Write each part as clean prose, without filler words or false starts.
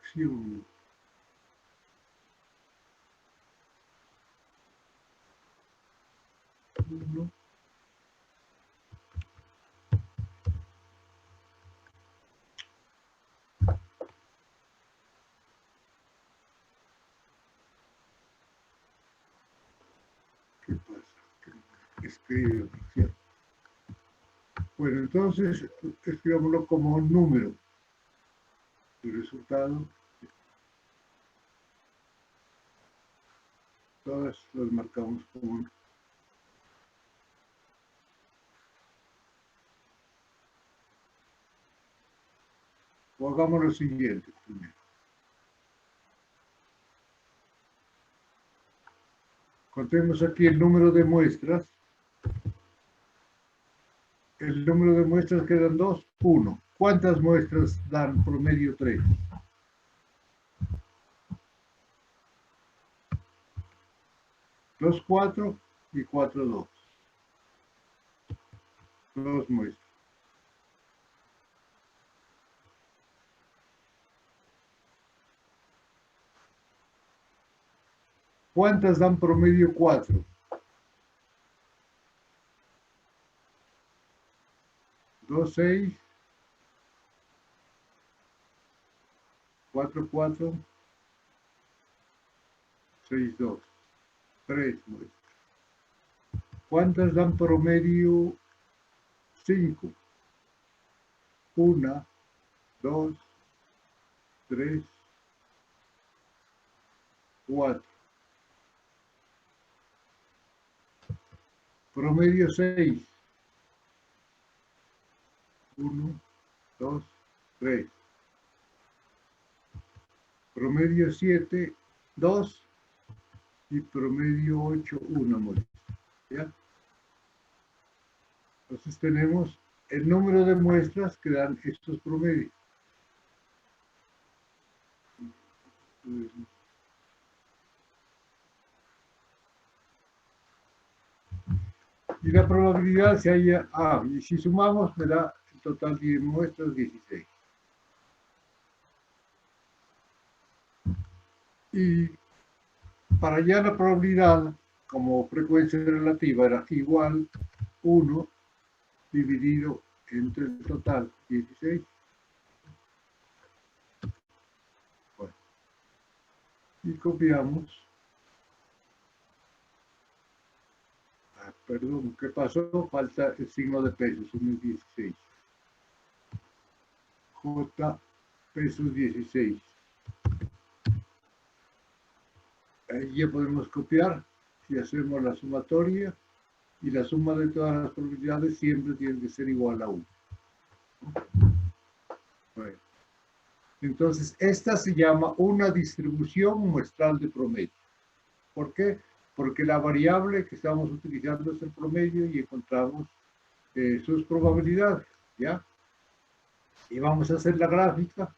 fracción. Uno. ¿Qué pasa? Que escribe fracción. Bueno, entonces escribámoslo como un número. El resultado, todas las marcamos como un. O hagamos lo siguiente primero. Contemos aquí el número de muestras. El número de muestras que dan 2, 1. ¿Cuántas muestras dan promedio 3? 2, 4 y 4, 2. 2 muestras. ¿Cuántas dan promedio 4? 2, 6. 4, 4. 6, 2. 3 muestras. ¿Cuántas dan promedio 5? 1, 2, 3, 4. Promedio 6. 1, 2, 3. Promedio 7, 2. Y promedio 8, 1 muestra. ¿Ya? Entonces tenemos el número de muestras que dan estos promedios. Y la probabilidad se haya... y si sumamos me da el total de muestras 16. Y para allá la probabilidad, como frecuencia relativa, era igual 1 dividido entre el total, 16. Bueno, y copiamos. Perdón, ¿qué pasó? Falta el signo de pesos, son 16. J, pesos 16. Ahí ya podemos copiar si hacemos la sumatoria y la suma de todas las probabilidades siempre tiene que ser igual a 1. Bueno. Entonces, esta se llama una distribución muestral de promedio. ¿Por qué? Porque la variable que estamos utilizando es el promedio y encontramos sus probabilidades, ¿ya? Y vamos a hacer la gráfica.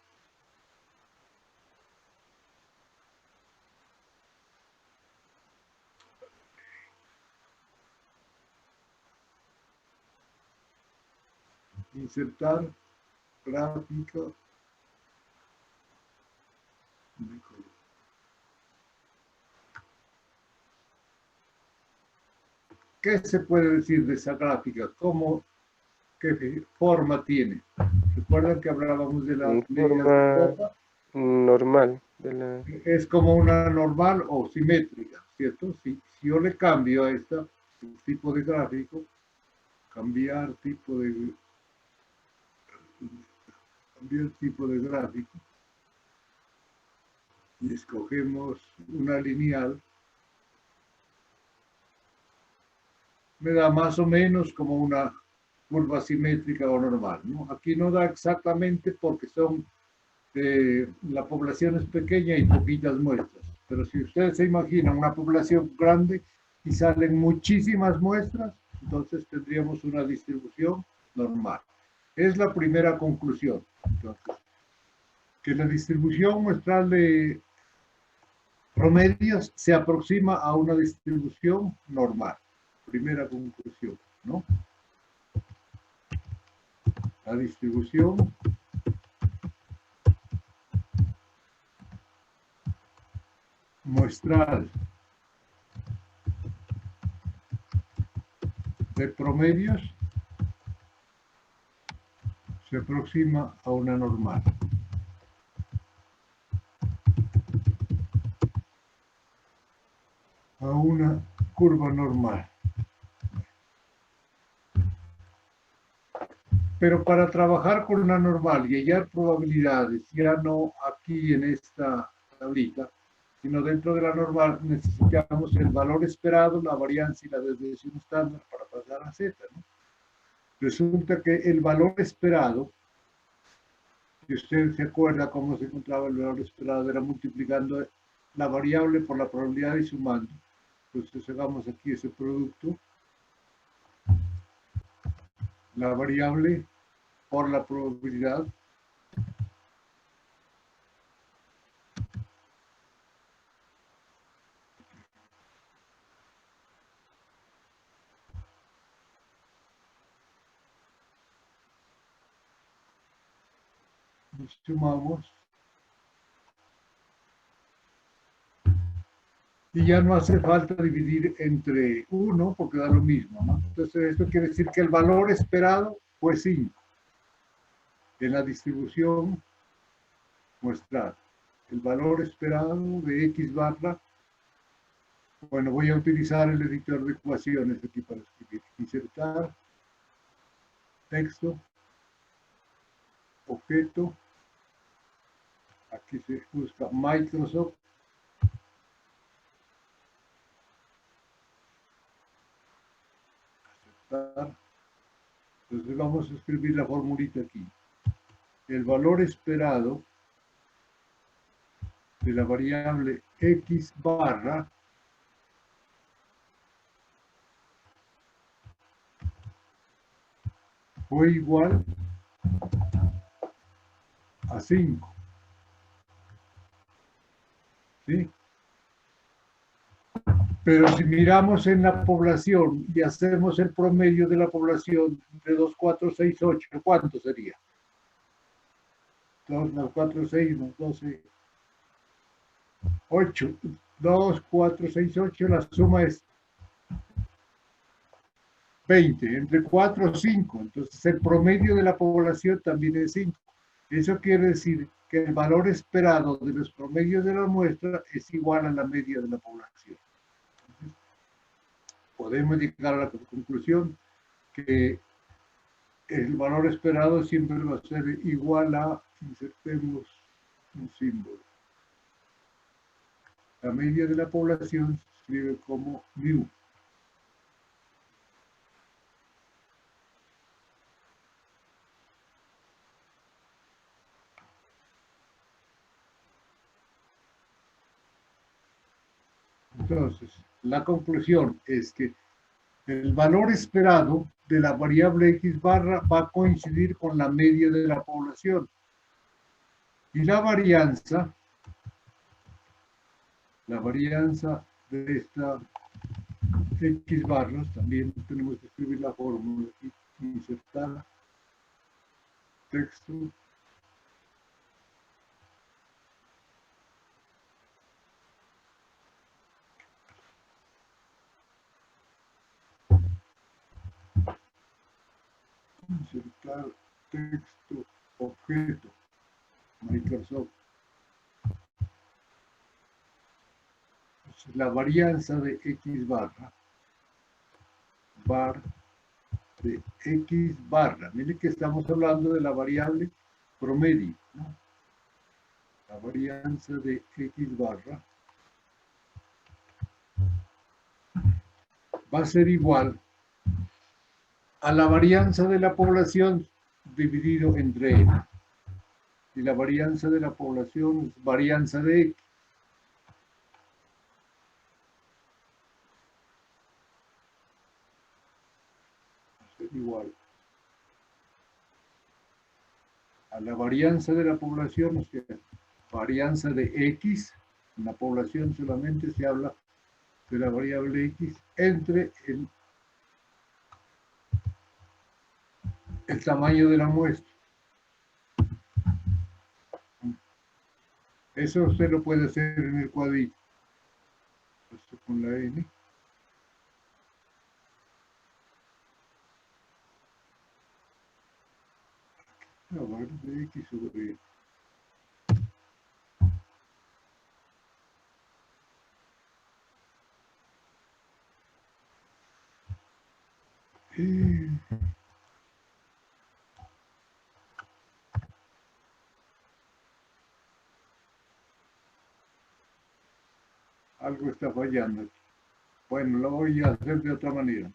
Insertar gráfica. ¿Qué se puede decir de esa gráfica? ¿Qué forma tiene? ¿Recuerdan que hablábamos de las medidas de Forma copa? normal. Es como una normal o simétrica, ¿cierto? Si yo le cambio a este tipo de gráfico, cambiar tipo de gráfico, y escogemos una lineal, me da más o menos como una curva simétrica o normal, ¿no? Aquí no da exactamente porque la población es pequeña y poquitas muestras, pero si ustedes se imaginan una población grande y salen muchísimas muestras, entonces tendríamos una distribución normal. Es la primera conclusión. Entonces, que la distribución muestral de promedios se aproxima a una distribución normal. Primera conclusión, ¿no? La distribución muestral de promedios se aproxima a una normal. A una curva normal. Pero para trabajar con una normal y hallar probabilidades, ya no aquí en esta tablita, sino dentro de la normal, necesitamos el valor esperado, la varianza y la desviación estándar para pasar a Z, ¿no? Resulta que el valor esperado, si usted se acuerda cómo se encontraba el valor esperado, era multiplicando la variable por la probabilidad y sumando. Entonces hagamos aquí ese producto. La variable por la probabilidad sumamos y ya no hace falta dividir entre 1 porque da lo mismo, ¿no? Entonces esto quiere decir que el valor esperado fue 5 en la distribución muestral. El valor esperado de X barra, bueno, voy a utilizar el editor de ecuaciones aquí para escribir. Insertar, texto, objeto, aquí se busca Microsoft, aceptar. Entonces vamos a escribir la formulita aquí. El valor esperado de la variable X barra fue igual a 5. ¿Sí? Pero si miramos en la población y hacemos el promedio de la población de 2, 4, 6, 8, ¿cuánto sería? 2 más 4, 6 más 12, 8. 2, 4, 6, 8, la suma es 20. Entre 4, 5. Entonces el promedio de la población también es 5. Eso quiere decir que el valor esperado de los promedios de la muestra es igual a la media de la población. Entonces, podemos llegar a la conclusión que el valor esperado siempre va a ser igual a, insertemos un símbolo. La media de la población se escribe como mu. Entonces, la conclusión es que el valor esperado de la variable X barra va a coincidir con la media de la población. Y la varianza de esta X barras, también tenemos que escribir la fórmula aquí, insertar texto, insertar texto, objeto, Microsoft. Entonces, la varianza de X barra, var de X barra. Miren que estamos hablando de la variable promedio, ¿no? La varianza de X barra va a ser igual a la varianza de la población dividido entre N. Y la varianza de la población es varianza de X. Igual a la varianza de la población, o sea, varianza de X, en la población solamente se habla de la variable X entre el tamaño de la muestra. Eso usted lo puede hacer en el cuadrito. Esto con la n. A ver, de x sobre algo está fallando aquí. Bueno, lo voy a hacer de otra manera.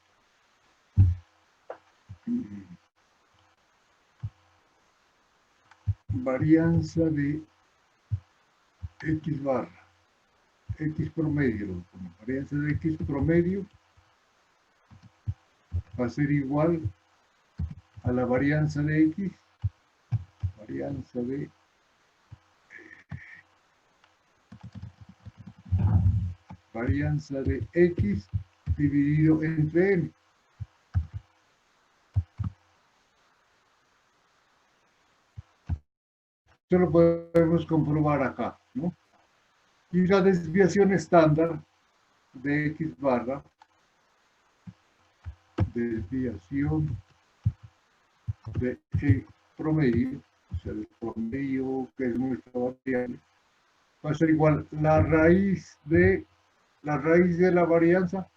Varianza de x barra, x promedio. Varianza de x promedio va a ser igual a la varianza de x, varianza de x dividido entre n. Esto lo podemos comprobar acá, ¿no? Y la desviación estándar de x barra, desviación de promedio, o sea, el promedio que es nuestra variable, va a ser igual la raíz de la varianza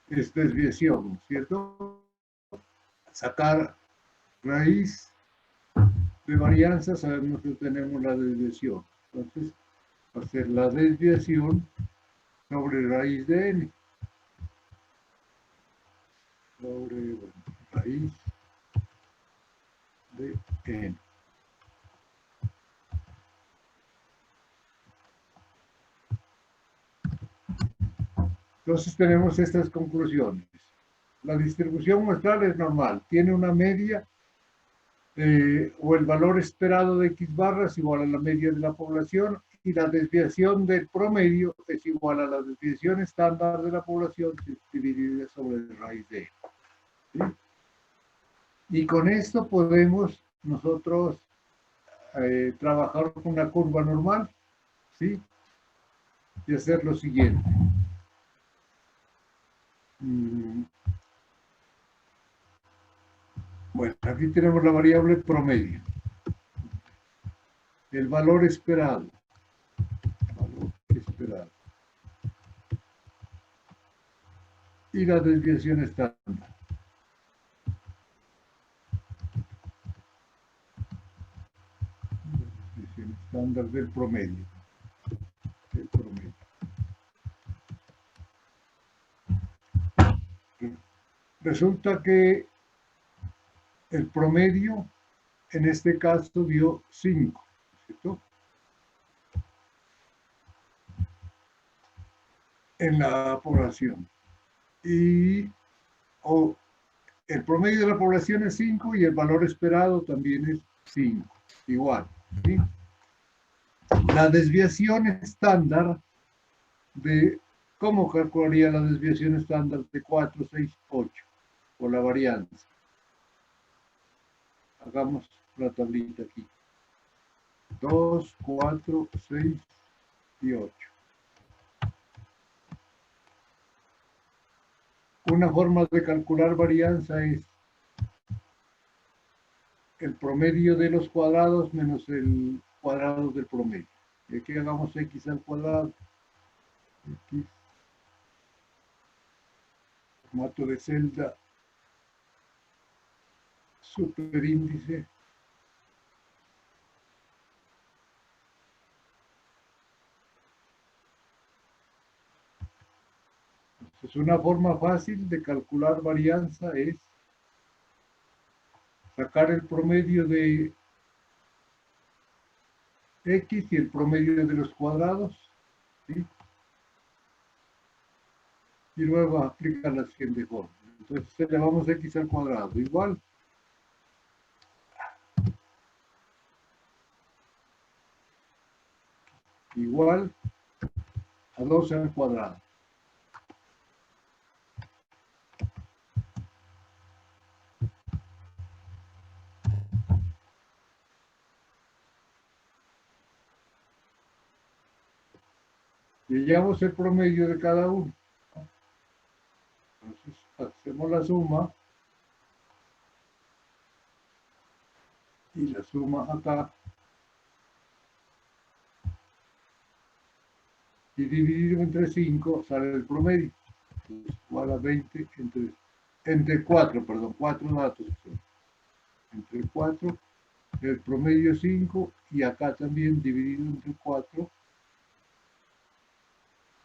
es desviación, ¿cierto? Sacar raíz de varianza, sabemos que tenemos la desviación. Entonces, va a ser la desviación sobre raíz de n. Sobre raíz de n. Entonces tenemos estas conclusiones. La distribución muestral es normal, tiene una media o el valor esperado de x barra es igual a la media de la población y la desviación del promedio es igual a la desviación estándar de la población dividida sobre la raíz de n. ¿Sí? Y con esto podemos nosotros trabajar con una curva normal, ¿sí? Y hacer lo siguiente. Bueno, aquí tenemos la variable promedio. El valor esperado. Y la desviación estándar. Desviación estándar del promedio. Resulta que el promedio en este caso dio 5, ¿cierto? En la población. Y el promedio de la población es 5 y el valor esperado también es 5, igual. ¿Sí? La desviación estándar de, ¿cómo calcularía la desviación estándar de 4, 6, 8? Por la varianza. Hagamos la tablita aquí. 2, 4, 6 y 8. Una forma de calcular varianza es el promedio de los cuadrados menos el cuadrado del promedio. Y aquí hagamos x al cuadrado. X, formato de celda, superíndice. Entonces, una forma fácil de calcular varianza es sacar el promedio de x y el promedio de los cuadrados, ¿sí? Y luego aplicar la siguiente forma. Entonces elevamos x al cuadrado, igual a 12 al cuadrado. y hallamos el promedio de cada uno. Entonces, hacemos la suma. Y la suma acá. Y dividido entre 5 sale el promedio. Entonces, igual a 20 entre 4, perdón, 4 datos. Entre 4, el promedio es 5 y acá también dividido entre 4,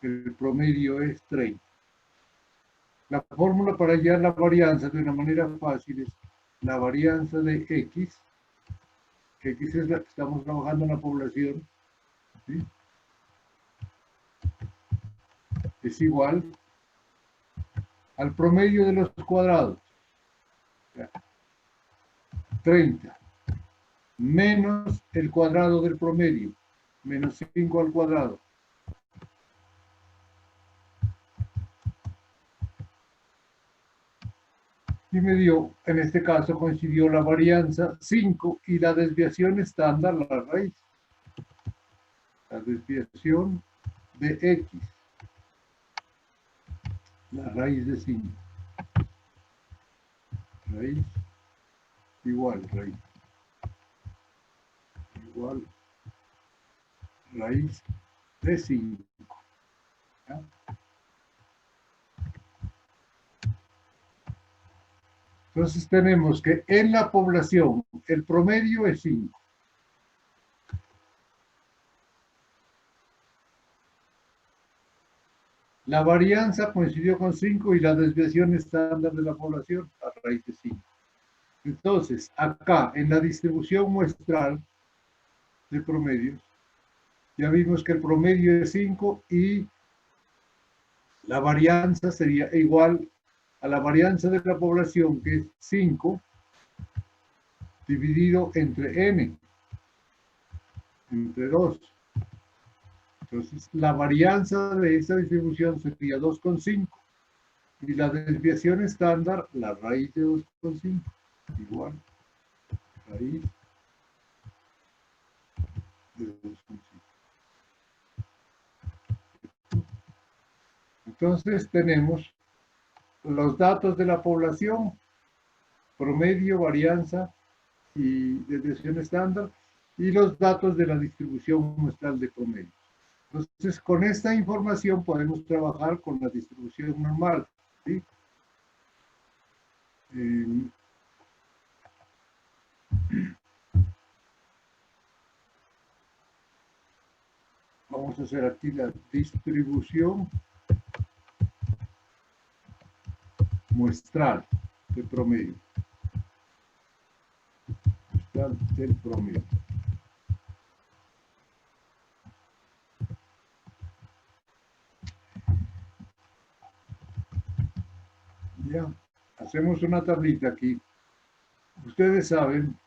el promedio es 30. La fórmula para hallar la varianza de una manera fácil es la varianza de X, que X es la que estamos trabajando en la población, ¿sí? Es igual al promedio de los cuadrados, 30, menos el cuadrado del promedio, menos 5 al cuadrado. Y me dio, en este caso coincidió la varianza 5 y la desviación estándar, la raíz. La desviación de X, la raíz de 5. Raíz igual raíz. Igual raíz de 5. ¿Ya? Entonces tenemos que en la población el promedio es 5. La varianza coincidió con 5 y la desviación estándar de la población a raíz de 5. Entonces, acá en la distribución muestral de promedios, ya vimos que el promedio es 5 y la varianza sería igual a la varianza de la población, que es 5 dividido entre n, entre 2. Entonces, la varianza de esta distribución sería 2,5 y la desviación estándar, la raíz de 2,5, igual raíz de 2,5. Entonces, tenemos los datos de la población, promedio, varianza y desviación estándar, y los datos de la distribución muestral de promedio. Entonces, con esta información podemos trabajar con la distribución normal, ¿sí? Vamos a hacer aquí la distribución muestral de promedio. Muestral del promedio. Ya, hacemos una tablita aquí. Ustedes saben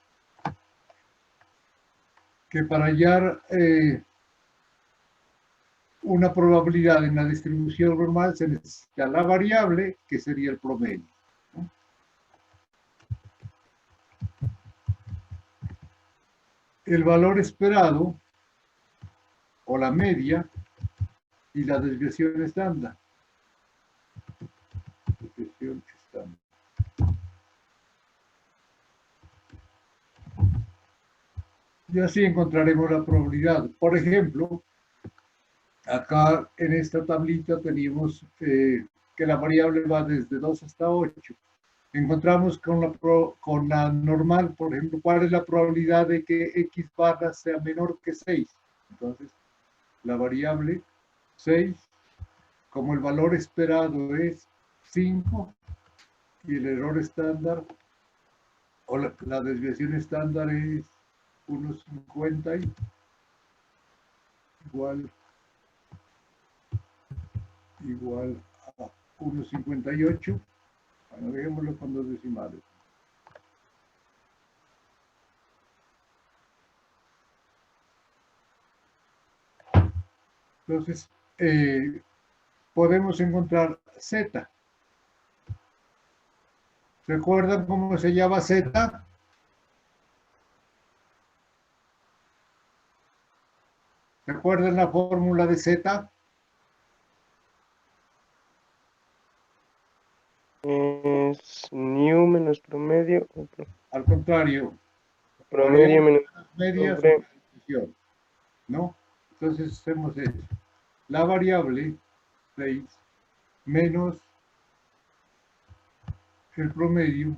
que para hallar una probabilidad en la distribución normal se necesita la variable, que sería el promedio, ¿no? El valor esperado, o la media, y la desviación estándar. Desviación estándar. Y así encontraremos la probabilidad. Por ejemplo, acá en esta tablita teníamos que la variable va desde 2 hasta 8. Encontramos con la normal, por ejemplo, cuál es la probabilidad de que X barra sea menor que 6. Entonces, la variable 6, como el valor esperado es 5 y el error estándar o la desviación estándar es 1,50 igual a 1,58. Bueno, dejémoslo con 2 decimales. Entonces, podemos encontrar Z. ¿Recuerdan cómo se llama Z? ¿Recuerdan la fórmula de Z? es new menos promedio, o Al contrario, promedio menos media sobre sobre desviación, ¿no? Entonces hacemos eso. La variable 6 menos el promedio,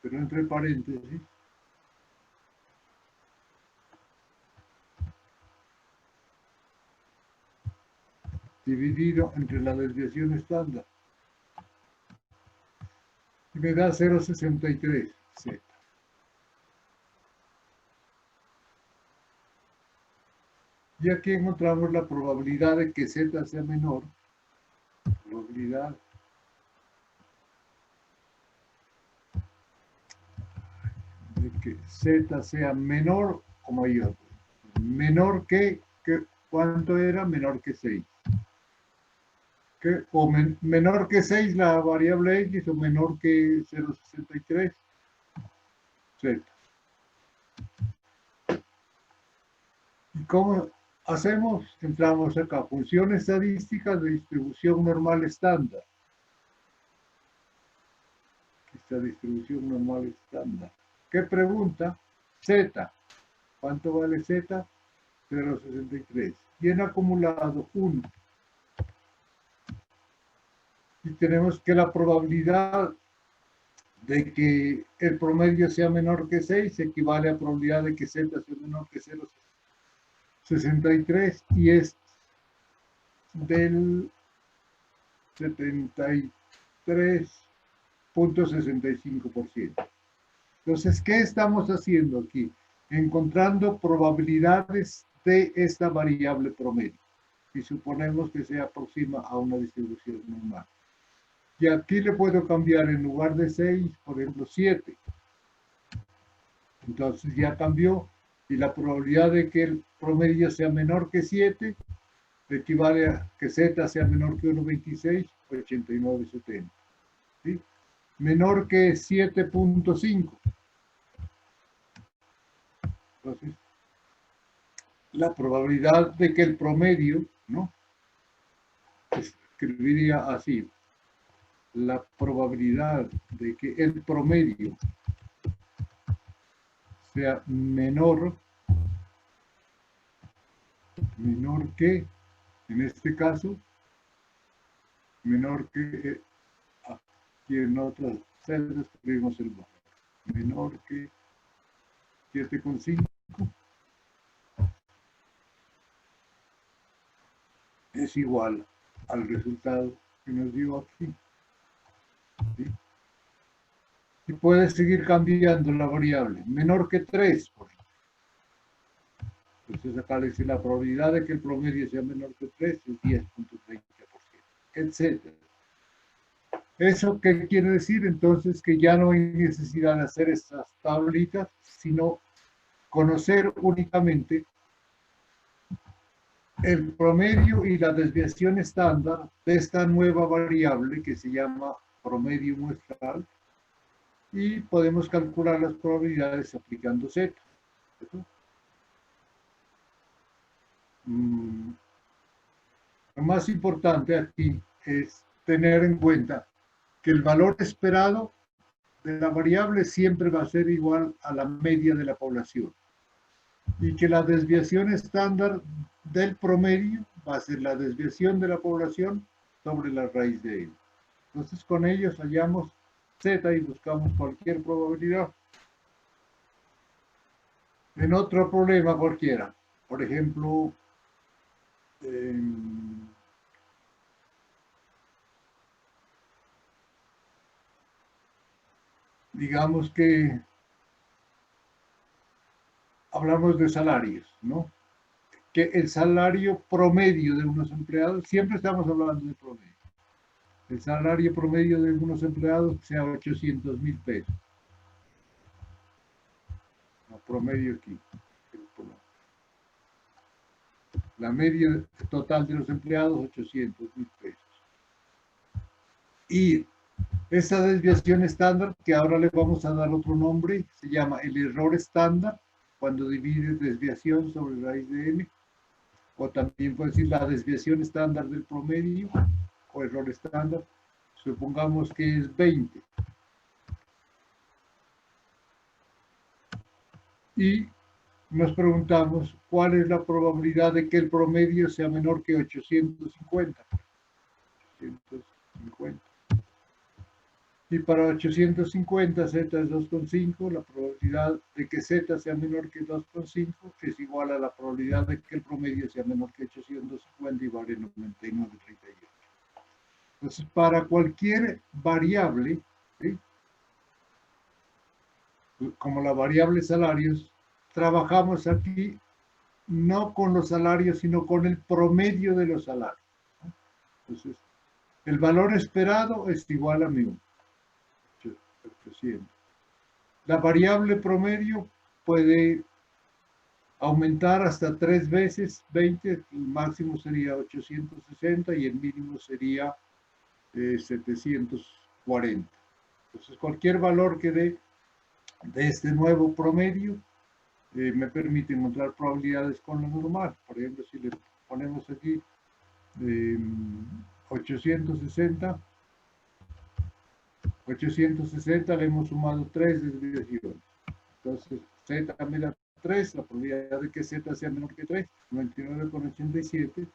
pero entre paréntesis, dividido entre la desviación estándar. Y me da 0,63 Z. Y aquí encontramos la probabilidad de que Z sea menor. Probabilidad de que Z sea menor o mayor. Menor que ¿cuánto era? Menor que 6. O menor que 6 la variable X o menor que 0,63 Z. ¿Y cómo hacemos? Entramos acá, función estadística de distribución normal estándar. Esta distribución normal estándar. ¿Qué pregunta? Z. ¿Cuánto vale Z? 0,63. Y en acumulado 1. Y tenemos que la probabilidad de que el promedio sea menor que 6 equivale a probabilidad de que Z sea menor que 0,63 y es del 73.65%. Entonces, ¿qué estamos haciendo aquí? Encontrando probabilidades de esta variable promedio. Y suponemos que se aproxima a una distribución normal. Y aquí le puedo cambiar en lugar de 6, por ejemplo, 7. Entonces ya cambió. Y la probabilidad de que el promedio sea menor que 7 equivale a que Z sea menor que 1,26, 89,70. ¿Sí? Menor que 7,5. Entonces, la probabilidad de que el promedio, ¿no? Escribiría así. La probabilidad de que el promedio sea menor que, en este caso, menor que, aquí en otras celdas escribimos el valor, menor que 7,5 es igual al resultado que nos dio aquí. ¿Sí? Y puede seguir cambiando la variable, menor que 3, por ejemplo. Entonces acá le dice la probabilidad de que el promedio sea menor que 3 es 10,30%, etc. ¿Eso qué quiere decir? Entonces que ya no hay necesidad de hacer estas tablitas, sino conocer únicamente el promedio y la desviación estándar de esta nueva variable que se llama promedio muestral y podemos calcular las probabilidades aplicando Z. Lo más importante aquí es tener en cuenta que el valor esperado de la variable siempre va a ser igual a la media de la población y que la desviación estándar del promedio va a ser la desviación de la población sobre la raíz de él. Entonces con ellos hallamos Z y buscamos cualquier probabilidad. En otro problema cualquiera, por ejemplo, digamos que hablamos de salarios, ¿no? Que el salario promedio de unos empleados, siempre estamos hablando de promedio, el salario promedio de unos empleados sea 800,000 pesos. No, promedio aquí. La media total de los empleados, 800,000 pesos. Y esa desviación estándar, que ahora le vamos a dar otro nombre, se llama el error estándar, cuando divide desviación sobre raíz de n, o también puede decir la desviación estándar del promedio, o error estándar, supongamos que es 20. y nos preguntamos cuál es la probabilidad de que el promedio sea menor que 850. 850. Y para 850 z es 2,5, la probabilidad de que z sea menor que 2,5 es igual a la probabilidad de que el promedio sea menor que 850 y vale 99,38. Entonces, para cualquier variable, ¿sí?, como la variable salarios, trabajamos aquí no con los salarios, sino con el promedio de los salarios. Entonces, el valor esperado es igual a 1.800. La variable promedio puede aumentar hasta 3 veces 20, el máximo sería 860 y el mínimo sería 740. Entonces, cualquier valor que dé de este nuevo promedio me permite encontrar probabilidades con lo normal. Por ejemplo, si le ponemos aquí 860, le hemos sumado 3 desviaciones. Entonces, z me da 3, la probabilidad de que z sea menor que 3, 99,87,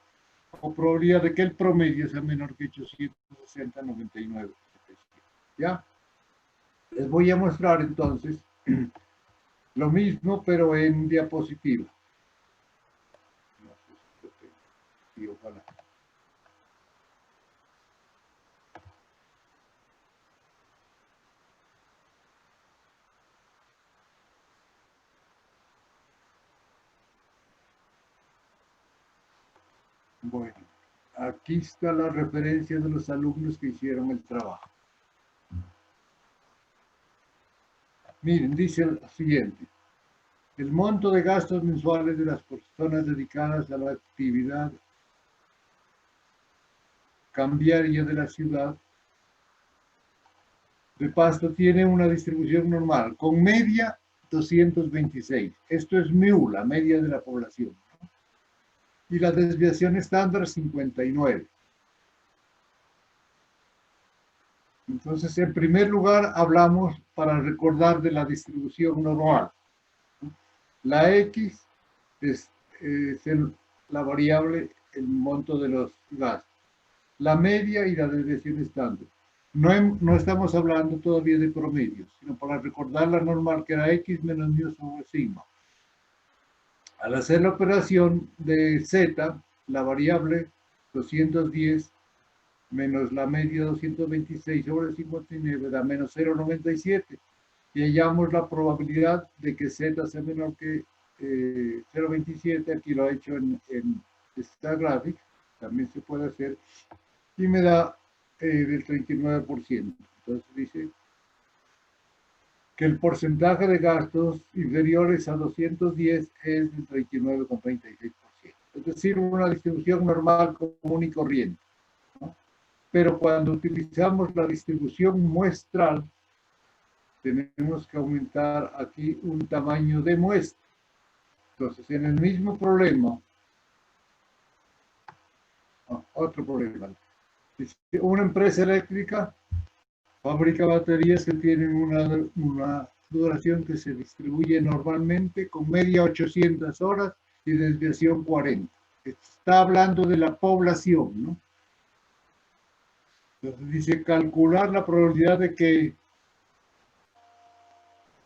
o probabilidad de que el promedio sea menor que 860, 99,87. ¿Ya? Les voy a mostrar entonces lo mismo, pero en diapositiva. No sé si lo tengo. Y ojalá. Bueno, aquí está la referencia de los alumnos que hicieron el trabajo. Miren, dice el siguiente. El monto de gastos mensuales de las personas dedicadas a la actividad cambiaria de la ciudad de Pasto tiene una distribución normal, con media 226. Esto es MIU, la media de la población. Y la desviación estándar 59. Entonces, en primer lugar, hablamos para recordar de la distribución normal. La X es la variable, el monto de los gastos. La media y la desviación estándar. No estamos hablando todavía de promedios, sino para recordar la normal que era X menos mu sobre sigma. Al hacer la operación de Z, la variable 210 menos la media 226 sobre 59 da menos 0,97. Y hallamos la probabilidad de que Z sea menor que 0,27. Aquí lo he hecho en esta gráfica, también se puede hacer. Y me da del 39%. Entonces dice que el porcentaje de gastos inferiores a 210 es del 39,36%. Es decir, una distribución normal, común y corriente, ¿no? Pero cuando utilizamos la distribución muestral, tenemos que aumentar aquí un tamaño de muestra. Entonces, en el mismo problema, otro problema. Una empresa eléctrica fabrica baterías que tienen una duración que se distribuye normalmente con media 800 horas y desviación 40. Está hablando de la población, ¿no? Entonces dice calcular la probabilidad de que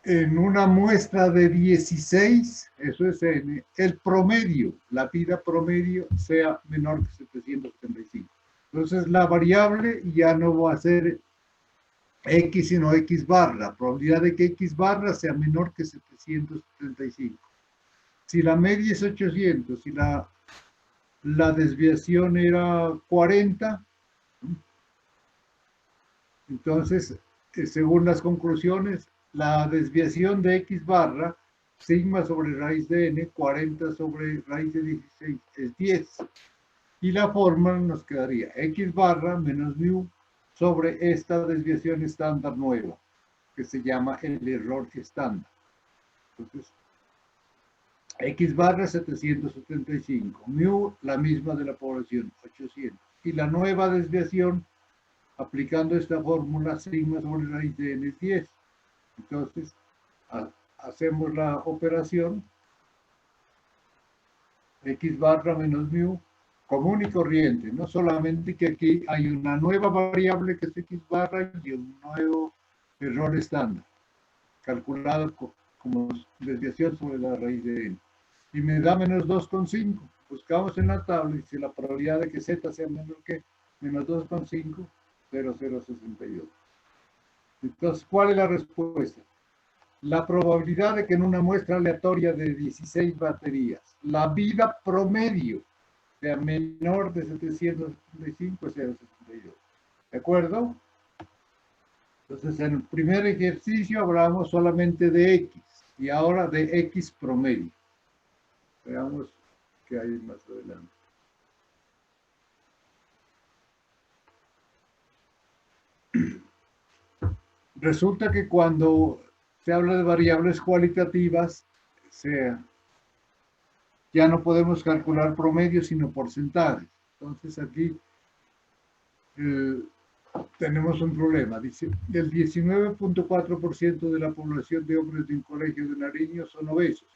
en una muestra de 16, eso es N, el promedio, la vida promedio sea menor que 775. Entonces la variable ya no va a ser X sino X barra, la probabilidad de que X barra sea menor que 775. Si la media es 800 y la desviación era 40, entonces, según las conclusiones, la desviación de X barra, sigma sobre raíz de n, 40 sobre raíz de 16 es 10. Y la fórmula nos quedaría X barra menos mu sobre esta desviación estándar nueva, que se llama el error estándar. Entonces, X barra 775, mu la misma de la población, 800. Y la nueva desviación, aplicando esta fórmula, sigma sobre raíz de n es 10. Entonces, hacemos la operación, x barra menos mu, común y corriente, no solamente que aquí hay una nueva variable que es x barra y un nuevo error estándar, calculado como desviación sobre la raíz de n. Y me da menos 2,5. Buscamos en la tabla y si la probabilidad de que z sea menor que menos 2,5, 0,062. Entonces, ¿cuál es la respuesta? La probabilidad de que en una muestra aleatoria de 16 baterías, la vida promedio sea menor de 765 es 0,62. ¿De acuerdo? Entonces, en el primer ejercicio hablamos solamente de X y ahora de X promedio. Veamos qué hay más adelante. Resulta que cuando se habla de variables cualitativas, ya no podemos calcular promedios, sino porcentajes. Entonces aquí tenemos un problema. Dice, el 19,4% de la población de hombres de un colegio de Nariño son obesos.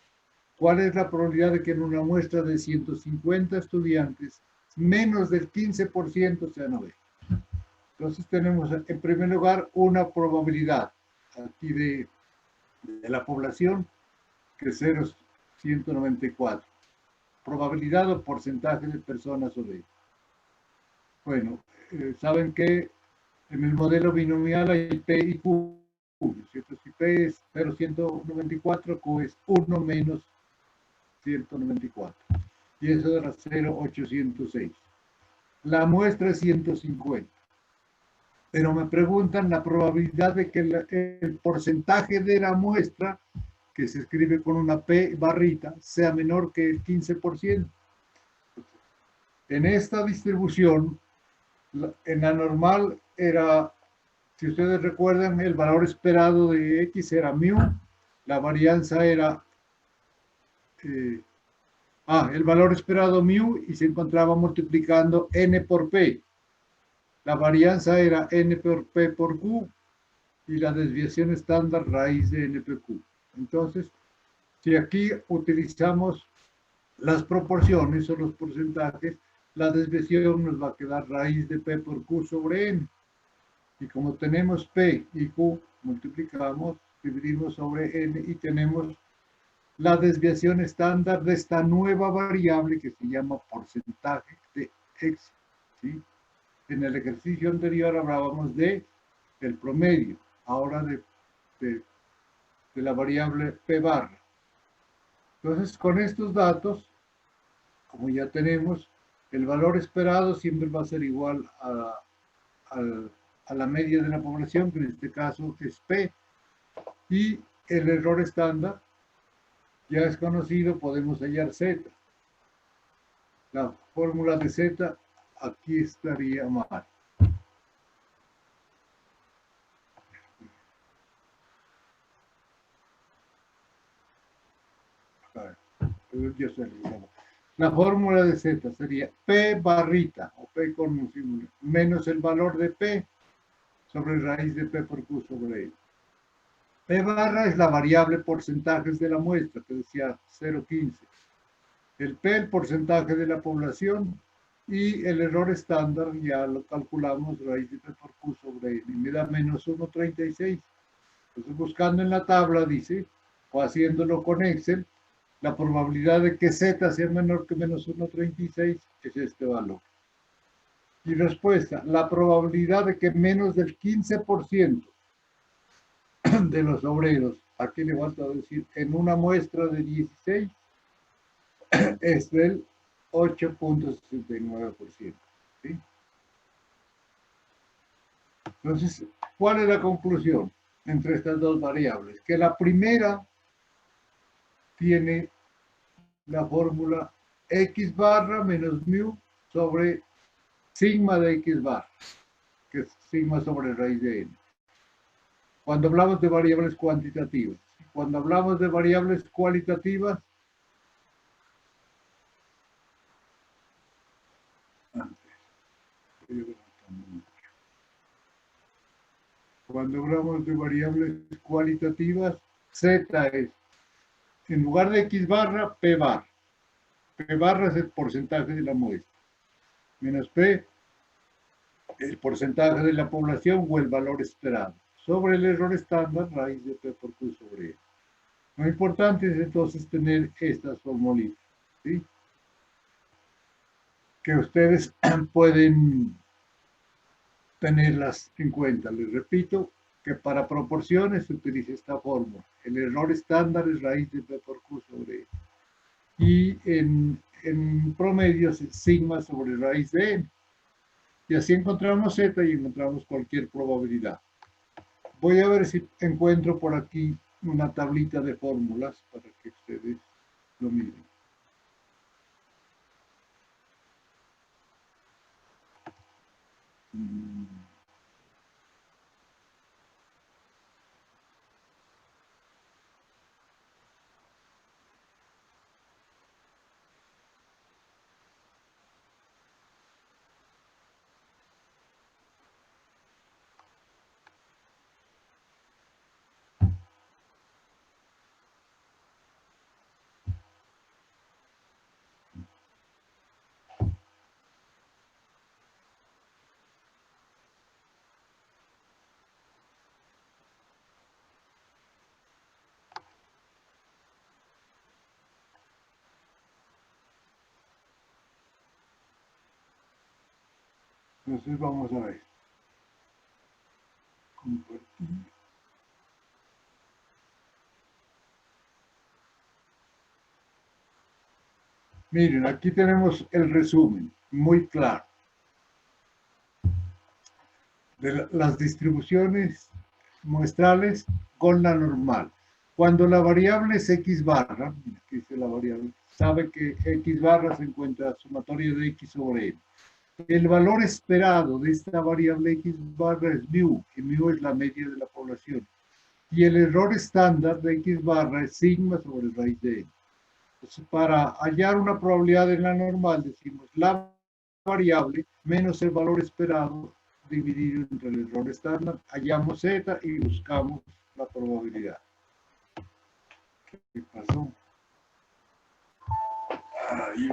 ¿Cuál es la probabilidad de que en una muestra de 150 estudiantes, menos del 15% sean obesos? Entonces tenemos en primer lugar una probabilidad aquí de la población que es 0,194. Probabilidad o porcentaje de personas obesas. Bueno, saben que en el modelo binomial hay P y Q. ¿Cierto? Si P es 0,194, Q es 1 menos 194. Y eso era 0,806. La muestra es 150. Pero me preguntan la probabilidad de que el porcentaje de la muestra, que se escribe con una P barrita, sea menor que el 15%. En esta distribución, en la normal era, si ustedes recuerdan, el valor esperado de X era mu, la varianza era, el valor esperado mu y se encontraba multiplicando n por p. La varianza era n por p por q y la desviación estándar raíz de NPQ. Entonces, si aquí utilizamos las proporciones o los porcentajes, la desviación nos va a quedar raíz de P por Q sobre N. Y como tenemos P y Q, multiplicamos, dividimos sobre N y tenemos la desviación estándar de esta nueva variable que se llama porcentaje de X. ¿Sí? En el ejercicio anterior hablábamos de el promedio, ahora de la variable P barra. Entonces, con estos datos, como ya tenemos, el valor esperado siempre va a ser igual a la media de la población, que en este caso es P, y el error estándar ya es conocido, podemos hallar Z. La fórmula de Z aquí estaría mal. La fórmula de Z sería P barrita, o P con un símbolo, menos el valor de P sobre raíz de P por Q sobre L. P barra es la variable porcentajes de la muestra, que decía 0,15. El P, el porcentaje de la población, y el error estándar, ya lo calculamos, raíz de P por Q sobre L, y me da menos 1,36. Entonces, buscando en la tabla, dice, o haciéndolo con Excel, la probabilidad de que Z sea menor que menos 1,36 es este valor. Y respuesta, la probabilidad de que menos del 15% de los obreros, aquí le falta decir, en una muestra de 16, es del 8,69%. ¿Sí? Entonces, ¿cuál es la conclusión entre estas dos variables? Que la primera tiene la fórmula X barra menos mu sobre sigma de X barra, que es sigma sobre raíz de n. Cuando hablamos de variables cuantitativas. Cuando hablamos de variables cualitativas, cuando hablamos de variables cualitativas, Z es en lugar de X barra, P barra. P barra es el porcentaje de la muestra. Menos P, el porcentaje de la población o el valor esperado. Sobre el error estándar, raíz de P por Q sobre E. Lo importante es entonces tener estas formulitas, ¿sí? Que ustedes pueden tenerlas en cuenta. Les repito que para proporciones se utiliza esta fórmula. El error estándar es raíz de P por Q sobre E. Y en promedios es sigma sobre raíz de N. Y así encontramos Z y encontramos cualquier probabilidad. Voy a ver si encuentro por aquí una tablita de fórmulas para que ustedes lo miren. Entonces vamos a ver. Compartir. Miren, aquí tenemos el resumen, muy claro, de las distribuciones muestrales con la normal. Cuando la variable es X barra, aquí dice la variable, sabe que X barra se encuentra sumatoria de X sobre N. El valor esperado de esta variable X barra es mu, que mu es la media de la población. Y el error estándar de X barra es sigma sobre raíz de N. Entonces, para hallar una probabilidad en la normal, decimos la variable menos el valor esperado dividido entre el error estándar, hallamos Z y buscamos la probabilidad. ¿Qué pasó? Ahí